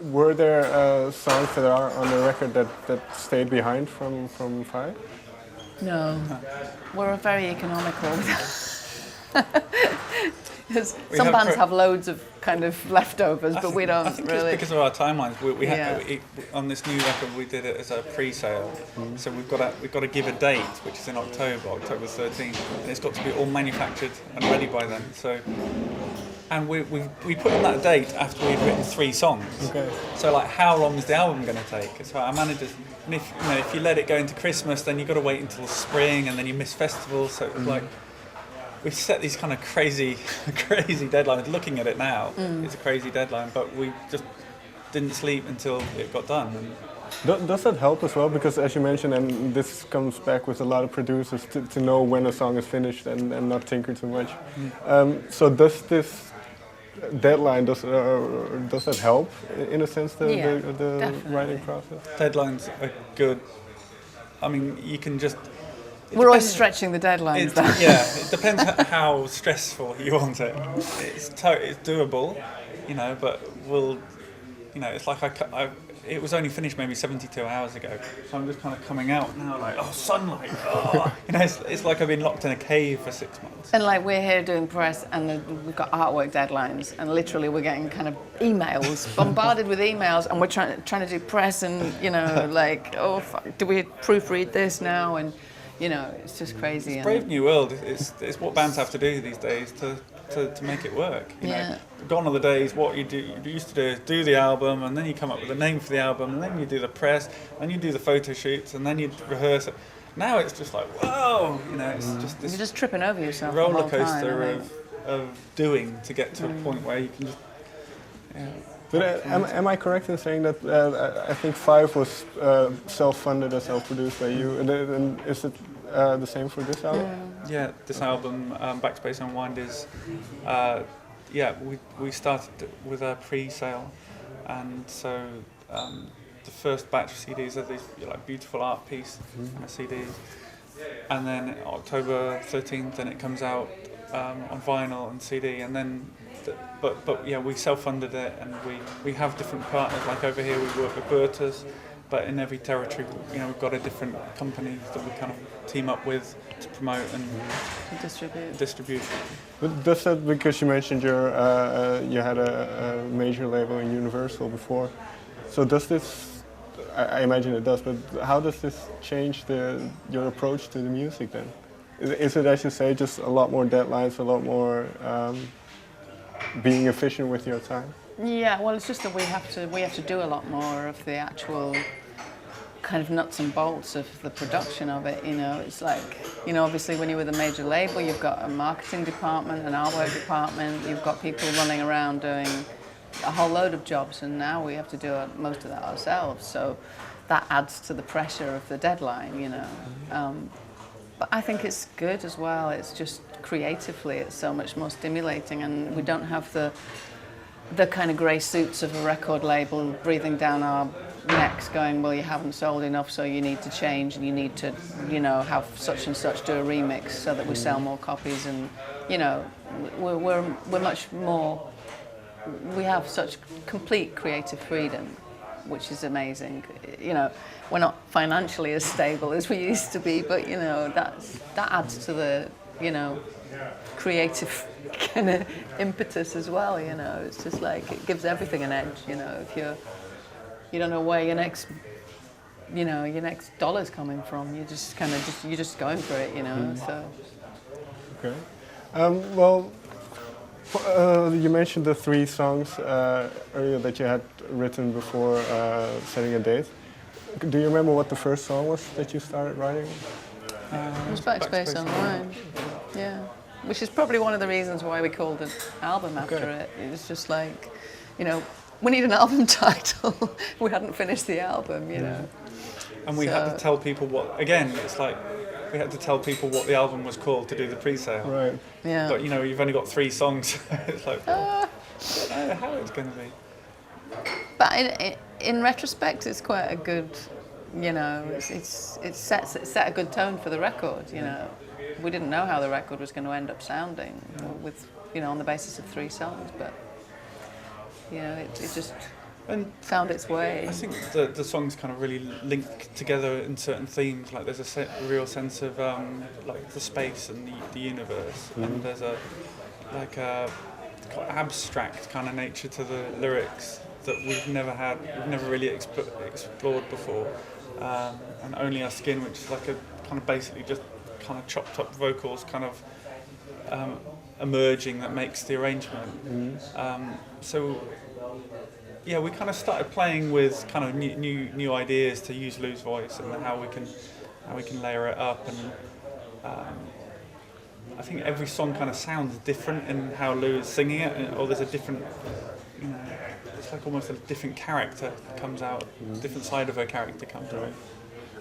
Were there songs that are on the record that stayed behind from 5? No, we're very economical. Some bands have loads of kind of leftovers, but we don't I think really. it's because of our timelines. We Yeah. on this new record we did it as a pre-sale, so we've got to give a date, which is in October 13th, and it's got to be all manufactured and ready by then. So, and we put in that date after we'd written 3 songs. Okay. So like, how long is the album going to take? So our managers, and if you let it go into Christmas, then you've got to wait until spring, and then you miss festivals. So it was like. We set these kind of crazy deadlines. Looking at it now, it's a crazy deadline, but we just didn't sleep until it got done. And Does that help as well? Because as you mentioned, and this comes back with a lot of producers, to know when a song is finished and not tinker too much. So does this deadline, does that help in a sense, the writing process? Deadlines are good. I mean, you can just... We're always stretching the deadlines. Yeah, it depends how stressful you want it. It's doable, but it's like it was only finished maybe 72 hours ago, so I'm just kind of coming out now like, oh, sunlight, oh. It's like I've been locked in a cave for 6 months. And like we're here doing press, and we've got artwork deadlines, and literally we're getting kind of emails, bombarded with emails, and we're trying to do press, and like, oh, fuck, do we proofread this now? And it's just crazy. It's brave new world. It's what bands have to do these days to make it work. Gone are the days what you used to do the album, and then you come up with a name for the album, and then you do the press, and you do the photo shoots, and then you rehearse it. Now it's just like, whoa, it's just this. You're just tripping over yourself. Roller coaster of doing to get to a point where you can just. Yeah. But am I correct in saying that I think 5 was self-funded or self-produced by you, and is it the same for this album? Yeah, this album, Backspace Unwind, is we started with a pre-sale, and so the first batch of CDs are these beautiful art piece CDs, and then October 13th, then it comes out on vinyl and CD, and then. But we self-funded it, and we have different partners. Like over here, we work with Bertas, but in every territory, we've got a different company that we kind of team up with to promote and distribute. But does that, because you mentioned you had a major label in Universal before, so does this? I imagine it does, but how does this change your approach to the music then? Is it, as you say, just a lot more deadlines, a lot more? Being efficient with your time? Yeah, well, it's just that we have to do a lot more of the actual kind of nuts and bolts of the production of it. It's like, obviously when you're with a major label, you've got a marketing department, an artwork department, you've got people running around doing a whole load of jobs, and now we have to do most of that ourselves. So that adds to the pressure of the deadline. But I think it's good as well. It's just creatively, it's so much more stimulating, and we don't have the kind of grey suits of a record label breathing down our necks going, well, you haven't sold enough, so you need to change, and you need to, have such and such do a remix so that we sell more copies, and, we're much more, we have such complete creative freedom, which is amazing. We're not financially as stable as we used to be, but that adds to the creative kind of impetus as well. It's just like it gives everything an edge. If you don't know where your next dollar's coming from, you're just going for it. So. Okay. You mentioned the 3 songs earlier that you had written before setting a date. Do you remember what the first song was that you started writing? It was Backspace Unwind. Yeah. Which is probably one of the reasons why we called an album after it. It was just like, we need an album title. We hadn't finished the album, And we had to tell people it's like we had to tell people what the album was called to do the pre-sale. Right. Yeah. But you've only got 3 songs. It's like, I don't know how it's going to be. But in retrospect, it's quite a good, it set a good tone for the record. We didn't know how the record was going to end up sounding with, on the basis of 3 songs, but it just And found its way. I think the songs kind of really link together in certain themes. Like there's a real sense of like the space and the universe, and there's a like a quite abstract kind of nature to the lyrics that we've never really explored before. And Only Our Skin, which is like a kind of basically just kind of chopped up vocals, kind of emerging, that makes the arrangement. So yeah, we kind of started playing with kind of new ideas to use Lou's voice and how we can layer it up, and I think every song kind of sounds different in how Lou is singing it, or there's a different, it's like almost a different character comes out, different side of her character comes out.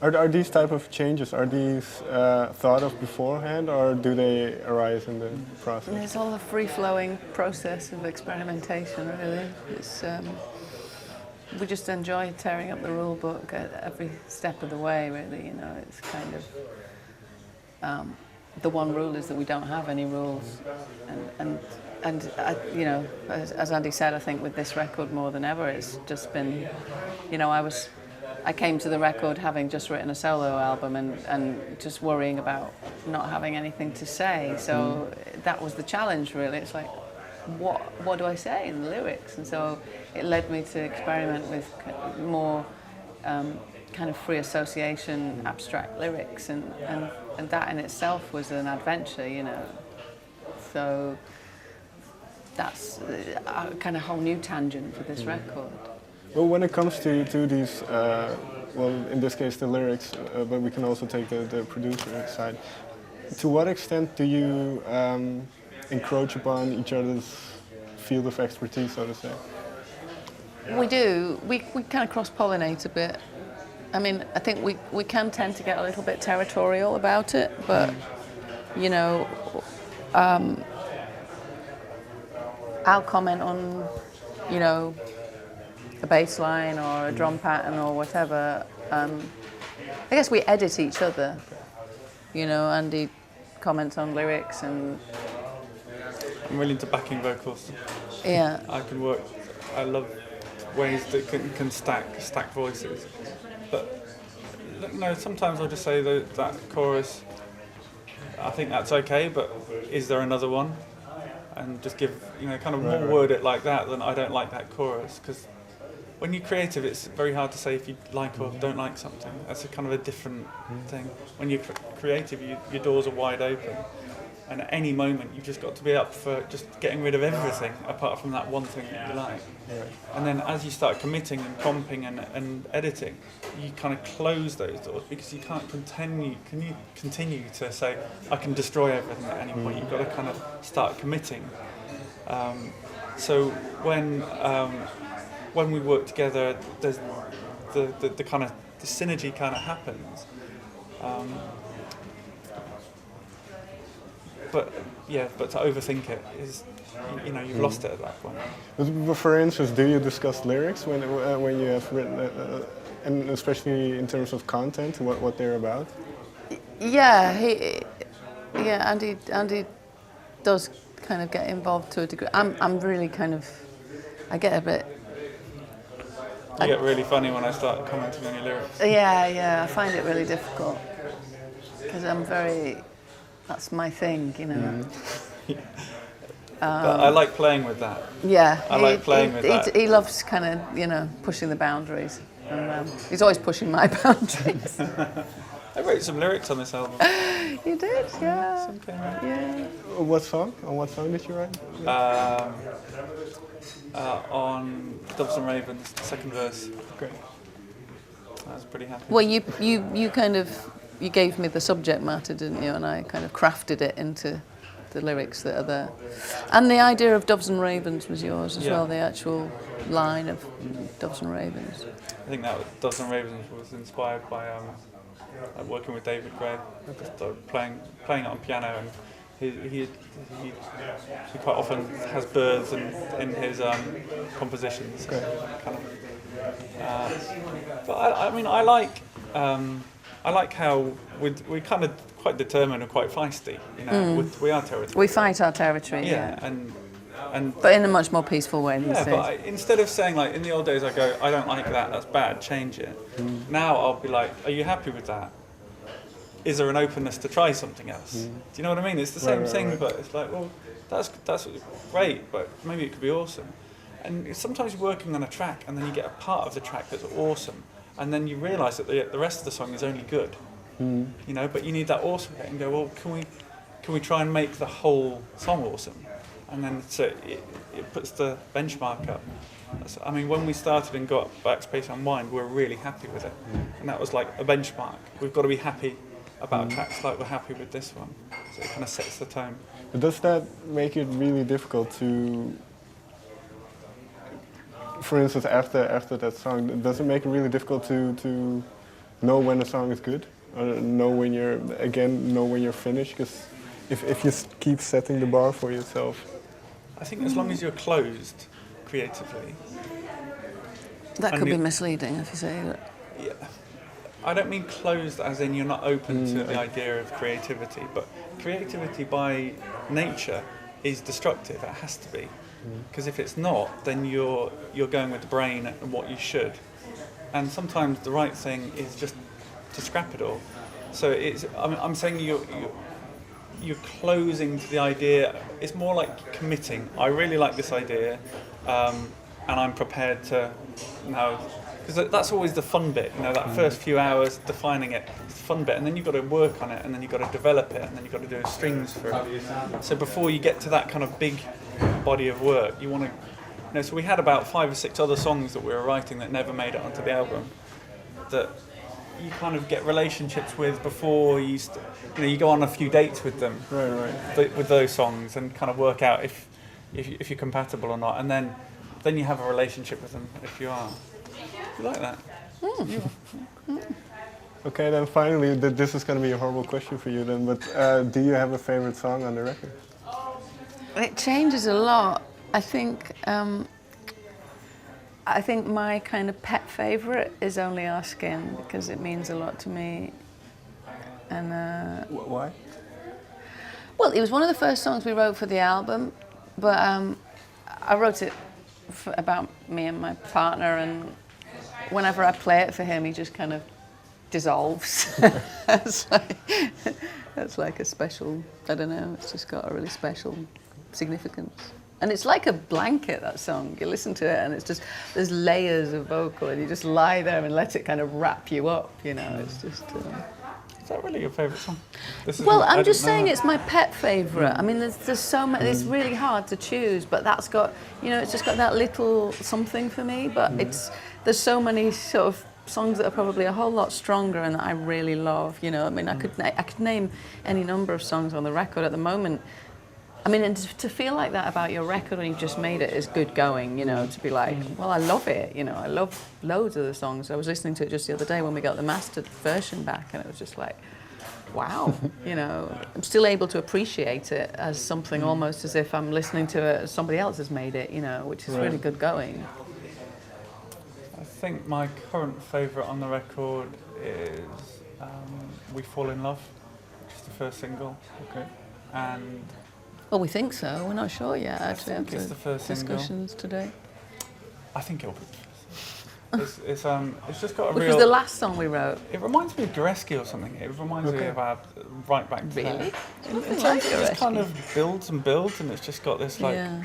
Are these type of changes, are these thought of beforehand, or do they arise in the process? It's all a free-flowing process of experimentation, really. It's, we just enjoy tearing up the rule book at every step of the way, really. It's kind of the one rule is that we don't have any rules, and as Andy said, I think with this record more than ever, it's just been, I came to the record having just written a solo album and just worrying about not having anything to say. So that was the challenge, really. It's like, what do I say in the lyrics? And so it led me to experiment with more kind of free association, abstract lyrics, and that in itself was an adventure, So that's a kind of whole new tangent for this record. Well, when it comes to these, well, in this case the lyrics, but we can also take the producer side. To what extent do you encroach upon each other's field of expertise, so to say? We do. We kind of cross-pollinate a bit. I mean, I think we can tend to get a little bit territorial about it, but, I'll comment on, a bass line or a drum pattern or whatever. I guess we edit each other. Andy comments on lyrics, and I'm really into backing vocals. yeah. I love ways that can stack voices. But sometimes I'll just say that chorus, I think that's okay, but is there another one? And just give, kind of more word it like that than I don't like that chorus. Because when you're creative, it's very hard to say if you like or don't like something. That's a kind of a different thing. When you're creative, your doors are wide open. And at any moment, you've just got to be up for just getting rid of everything apart from that one thing that you like. Right. And then as you start committing and comping and editing, you kind of close those doors because you can't continue to say, I can destroy everything at any point. You've got to kind of start committing. So when we work together, there's the kind of the synergy kind of happens. But to overthink it is, you've lost it at that point. But for instance, do you discuss lyrics when you have written, and especially in terms of content, what they're about? Yeah, Andy does kind of get involved to a degree. I'm really kind of, I get a bit. You get really funny when I start commenting on your lyrics. Yeah, I find it really difficult because I'm very. That's my thing, But I like playing with that. Yeah, I like playing with that. He loves kind of, pushing the boundaries. And, he's always pushing my boundaries. I wrote some lyrics on this album. You did, yeah. Some came out. Yeah. What song? On what song did you write? On Doves and Ravens, the second verse. Great. I was pretty happy. Well, you kind of. You gave me the subject matter, didn't you? And I kind of crafted it into the lyrics that are there. And the idea of Doves and Ravens was yours as well, the actual line of Doves and Ravens. I think that Doves and Ravens was inspired by working with David Gray. Just playing it on piano, and he quite often has birds in his compositions. Kind of. But I like how we're kind of quite determined and quite feisty. We are territorial. We fight our territory. Yeah, and And But in a much more peaceful way these yeah, days. but instead of saying like in the old days, I go, I don't like that, that's bad, change it. Now I'll be like, are you happy with that? Is there an openness to try something else? Do you know what I mean? It's the same thing, but it's like, well, that's great, but maybe it could be awesome. And sometimes you're working on a track, and then you get a part of the track that's awesome, and then you realise that the rest of the song is only good. You know, but you need that awesome bit, and go, well, can we try and make the whole song awesome? And then so it puts the benchmark up. I mean, when we started and got Backspace Unwind, we were really happy with it, and that was like a benchmark. We've got to be happy about tracks like we're happy with this one, so it kind of sets the tone. But does that make it really difficult to, for instance, after that song, does it make it really difficult to know when a song is good, or know when you're finished? Because if you keep setting the bar for yourself, I think as long as you're closed creatively. That could be misleading if you say that. Yeah. I don't mean closed as in you're not open to the idea of creativity, but creativity by nature is destructive. It has to be, because if it's not, then you're going with the brain and what you should. And sometimes the right thing is just to scrap it all. So I'm saying you're closing to the idea. It's more like committing. I really like this idea, and I'm prepared to now. Because that's always the fun bit, you know, that first few hours defining it, it's the fun bit, and then you've got to work on it, and then you've got to develop it, and then you've got to do strings for it. So before you get to that kind of big body of work, you want to, you know, so we had about 5 or 6 other songs that we were writing that never made it onto the album, that you kind of get relationships with before you go on a few dates with them, with those songs, and kind of work out if you're compatible or not, and then you have a relationship with them if you are. You like that? Okay, then finally, this is going to be a horrible question for you then, but do you have a favorite song on the record? It changes a lot. I think my kind of pet favorite is Only Our Skin, because it means a lot to me. And why? well, it was one of the first songs we wrote for the album, but I wrote it about me and my partner, and whenever I play it for him, he just kind of dissolves. That's like a special, I don't know, it's just got a really special significance. And it's like a blanket, that song. You listen to it and it's just, there's layers of vocal, and you just lie there and let it kind of wrap you up, you know, it's just... Is that really your favourite song? Well, I'm just saying it's my pet favourite. I mean, there's so many, it's really hard to choose, but that's got, you know, it's just got that little something for me, but there's so many sort of songs that are probably a whole lot stronger and that I really love, you know. I mean, I could name any number of songs on the record at the moment. I mean, and to feel like that about your record when you've just made it is good going, you know, to be like, well, I love it, you know, I love loads of the songs. I was listening to it just the other day when we got the mastered version back, and it was just like, wow, you know, I'm still able to appreciate it as something almost as if I'm listening to it as somebody else has made it, you know, which is really good going. I think my current favourite on the record is We Fall in Love, which is the first single. Okay. And Well, we think so. We're not sure yet, actually, think it's after the first single. discussions today. I think it'll be the first. It's just got a Which real... was the last song we wrote. It reminds me of Goreski or something. It reminds me of our Right Back to Really? There. Nothing It like just kind Goreski. of builds and builds, and it's just got this like... Yeah.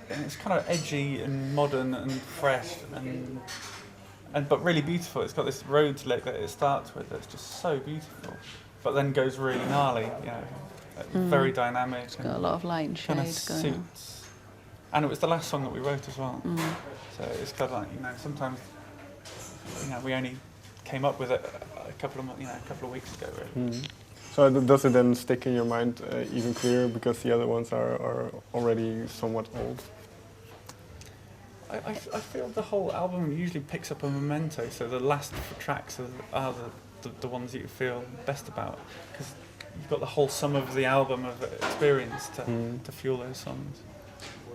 And it's kind of edgy and modern and fresh and but really beautiful. It's got this Rhodes lick that it starts with that's just so beautiful, but then goes really gnarly, you know, very dynamic. It's Got a lot of light and shade kind of going on. suits. And it was the last song that we wrote as well. So it's kind of like, you know, sometimes, you know, we only came up with it a couple of weeks ago, really. So does it then stick in your mind even clearer because the other ones are already somewhat old? I feel the whole album usually picks up a memento, so the last tracks are the ones that you feel best about, because you've got the whole sum of the album of experience to fuel those songs.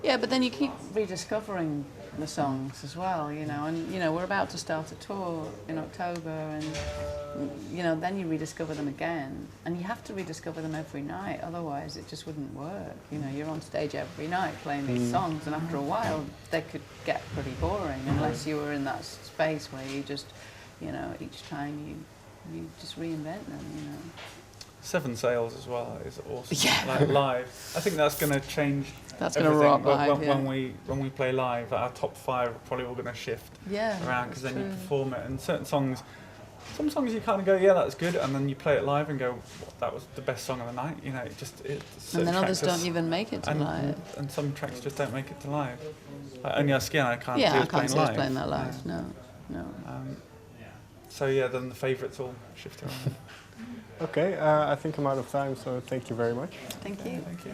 Yeah, but then you keep rediscovering the songs as well, you know, and you know we're about to start a tour in October, and you know then you rediscover them again, and you have to rediscover them every night, otherwise it just wouldn't work. You know, you're on stage every night playing these songs, and after a while they could get pretty boring unless you were in that space where you just, you know, each time you just reinvent them, you know. 7 Sails as well is awesome. Yeah. Like live, I think that's going to change. That's going to everything. rock live, when we play live, our top 5 are probably all going to shift around, because then you perform it, and certain songs, some songs you kind of go, yeah, that's good, and then you play it live and go, that was the best song of the night. You know, and then others don't even make it to live. And some tracks just don't make it to live. Like Only Our Skin, I can't see I us can't playing see live. us playing that live. No. So yeah, then the favourites all shift around. Okay, I think I'm out of time, so thank you very much. Thank you. Thank you.